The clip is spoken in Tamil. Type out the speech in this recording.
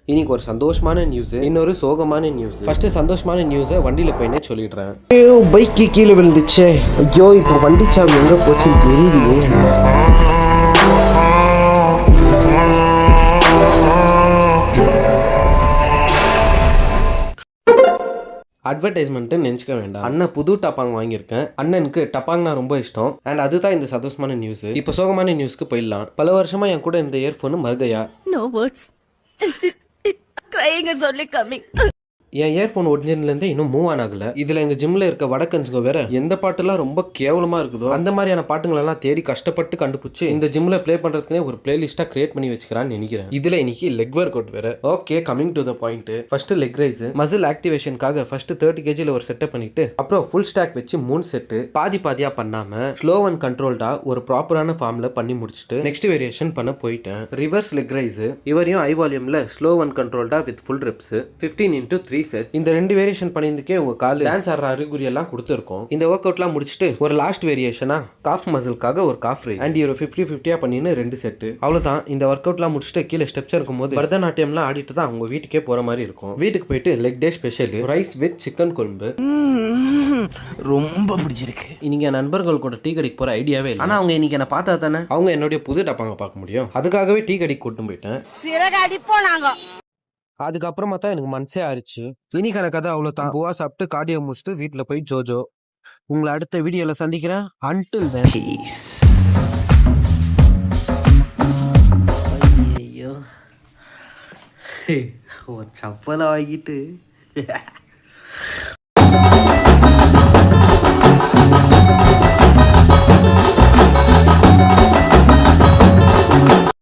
இன்னைக்கு ஒரு சந்தோஷமான நியூஸ், இன்னொரு சோகமான நியூஸ். ஃபர்ஸ்ட் சந்தோஷமான நியூஸை வண்டியில போயினே சொல்லிடுறேன். ஐயோ, பைக்கு கீழே விழுந்துச்சே. ஐயோ, இப்போ வண்டி சாவி எங்க போச்சுன்னு தெரியலையே. அட்வர்டைஸ்மெண்ட்டு நினச்சிக்க வேண்டாம். அண்ணன் புது டப்பாங் வாங்கியிருக்கேன். அண்ணனுக்கு டப்பாங்னா ரொம்ப இஷ்டம். அண்ட் அதுதான் இந்த சந்தோஷமான நியூஸ். இப்போ சோகமான நியூஸ்க்கு போயிடலாம். பல வருஷமா என் கூட இந்த இயர்ஃபோனு மறுகையா. No words. Crying is only coming. என் இயர்ஃபோன் ஒரிஜினல்லேருந்தே இன்னும் மூவ் ஆன் ஆகல. இதில் எங்கள் ஜிம்மில் இருக்க வடக்கஞ்சுங்க வேற எந்த பாட்டுலாம் ரொம்ப கேவலமாக இருக்குதோ அந்த மாதிரியான பாட்டுங்களெல்லாம் தேடி கஷ்டப்பட்டு கண்டுபிடிச்சி இந்த ஜிம்மில் ப்ளே பண்ணுறதுக்குனே ஒரு பிளேலிஸ்ட்டாக கிரியேட் பண்ணி வச்சுக்கிறான்னு நினைக்கிறேன். இதில் இன்னைக்கு லெக் ஒர்க் அவுட் வேற. Okay, coming to the point. First leg raise muscle ஆக்டிவேஷனுக்காக ஃபர்ஸ்ட் 30 kg ஒரு செட்டப் பண்ணிட்டு அப்புறம் ஃபுல் ஸ்டாக் வச்சு 3 செட்டு பாதி பாதியா பண்ணாம ஸ்லோ அண்ட் கண்ட்ரோல்டா ஒரு ப்ராப்பரான ஃபார்ம்ல பண்ணி முடிச்சுட்டு நெக்ஸ்ட் வேரியேஷன் பண்ண போயிட்டேன். ரிவர்ஸ் லெக் ரைஸ் இவரையும் ஐ வால்யூம்ல ஸ்லோ அண்ட் கண்ட்ரோல்டா with full reps 15 into 3 set. இந்த ரெண்டு வேரியேஷன் பண்ணியிருந்துக்கே உங்க கால் டான்ஸ் ஆடுற அறிகுறி எல்லாம் கொடுத்துருக்கோம். இந்த ஒர்க் அவுட்லாம் முடிச்சுட்டு ஒரு லாஸ்ட் வேரியேஷனா காஃப் மசிலுக்காக ஒரு காஃப் ரைஸ் அண்ட் ஒரு 50-50 பண்ணின்னு 2 செட்டு. அவ்வளவுதான். இந்த ஒர்க் அவுட்லாம் முடிச்சுட்டு கீழே ஸ்டெப்ஸ் இருக்கும்போது பரதநாட்டியம்லாம் ஆடிட்டு தான் அவங்க வீட்டுக்கே போற மாதிரி இருக்கும். வீட்டுக்கு போயிட்டு leg day special rice with chicken குழம்பு ரொம்ப பிடிச்சிருக்கு. இன்னைக்கு என் நண்பர்கள் கூட டீ கடைக்கு போற ஐடியாவே இல்லை. ஆனா அவங்க இன்னைக்கு என்ன பார்த்தா தானே அவங்க என்னுடைய புது டப்பாங்க பார்க்க முடியும். அதுக்காகவே டீ கடைக்கு கூட்டு போயிட்டேன். அதுக்கப்புறமா தான் எனக்கு மனசே ஆயிடுச்சு. இன்னைக்கான கதை அவ்வளோதான். பூவா சாப்பிட்டு காடியோ முடிச்சுட்டு வீட்டில் போய் ஜோஜோ. உங்களை அடுத்த வீடியோவில் சந்திக்கிறேன். Until then peace. ஐயோ, ஒரு சப்பலை வாங்கிட்டு